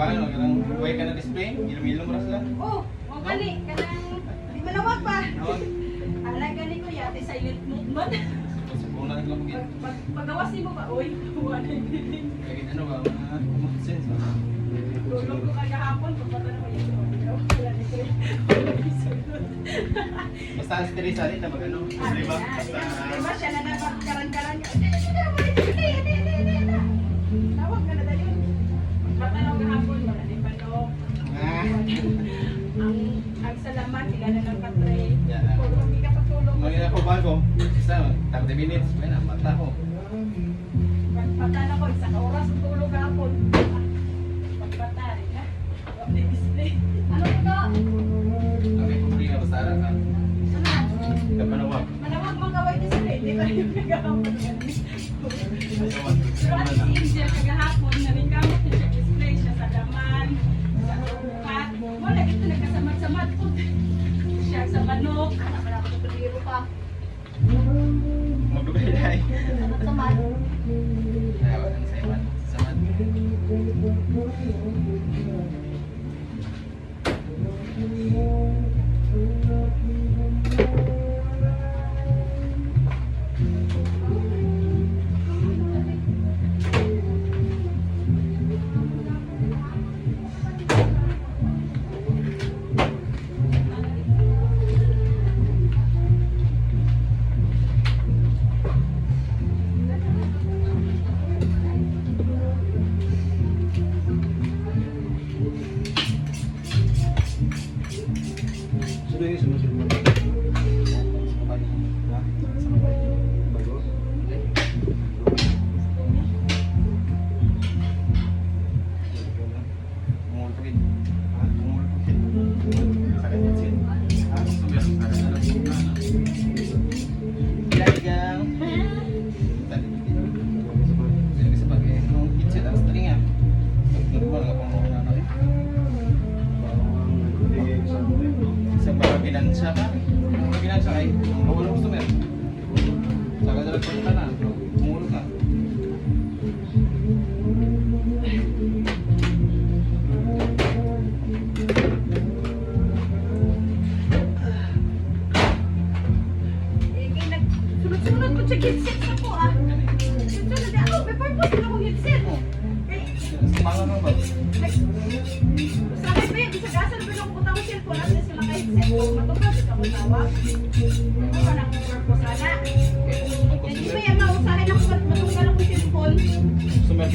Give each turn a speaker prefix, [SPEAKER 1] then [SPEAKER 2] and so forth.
[SPEAKER 1] Paano? Kanang buhay ka na display? Ilum-ilum ras lang?
[SPEAKER 2] Oh, o gani, kanang di malawag pa.
[SPEAKER 1] Nawag.
[SPEAKER 2] Ala gani ko yate silent movement.
[SPEAKER 1] Sa punan lang mo gid.
[SPEAKER 2] Pagawas mo ba? Uy, wala din.
[SPEAKER 1] Kaya ano ba? Common sense ba?
[SPEAKER 2] Tulog ko kagahapon, pagpata na ko yun. Wala ni ko.
[SPEAKER 1] Basta ang stress alin na mag-ano? Di ba? Basta...
[SPEAKER 2] Diba siya na napagkaran-karan niya. Tawag ka na tayo. Pagpata na ko kahapon, wala ni Panok. Ang salamat, sila na ng katray. Tulog, hindi ka patulog.
[SPEAKER 1] Nung ina ko bago, isa, 30 minutes, may na, mata ko.
[SPEAKER 2] Pagpata na ko, isang oras ang tulog kahapon. Pagpata rin ha. Wala na display. Ano ito?
[SPEAKER 1] Sabi ko, hindi ka basta ara ka.
[SPEAKER 2] Ano?
[SPEAKER 1] Kapanawag.
[SPEAKER 2] Malawag mga kaway display. Hindi ba yung kagahapon?
[SPEAKER 1] Ayawan.
[SPEAKER 2] Pero at siya kagahapon, naringkamot niya siya display siya sa daman, sa upat. Wala, ito nagkasamad-samad po. Siya sa manok. Wala ako sa paliro pa.
[SPEAKER 1] Magdugay dahil.
[SPEAKER 2] Samad-samad.
[SPEAKER 1] Ayawan ang sayawan. Samad.
[SPEAKER 3] Sudah ini semua sudah bagus.
[SPEAKER 1] Mumulpukit. Mumulpukit. Sakit din sin. Sumir. Ada dalam buka. Ilagang. Tadi. Jadi kasi pag nung kitchen ang stringa. Normal nga pang mga ano eh. Sa mga pinansya ka. Mga pinansya ay bawal ang customer. Saka dalag pa na. Tumulog ka.
[SPEAKER 2] Sunod-sunod ko sa headset na po ah. Sunod na ako, may purpose na akong headset.
[SPEAKER 1] Semangat mo ba?
[SPEAKER 2] Sa akin ba yun, isa gasal ba yung pumunta ko cellphone at sila ka-headset ko, matupad ka mo tawag. Ano ba na akong purpose sana? Hindi ba yan mausahin ako matunggal akong cellphone?
[SPEAKER 1] Customer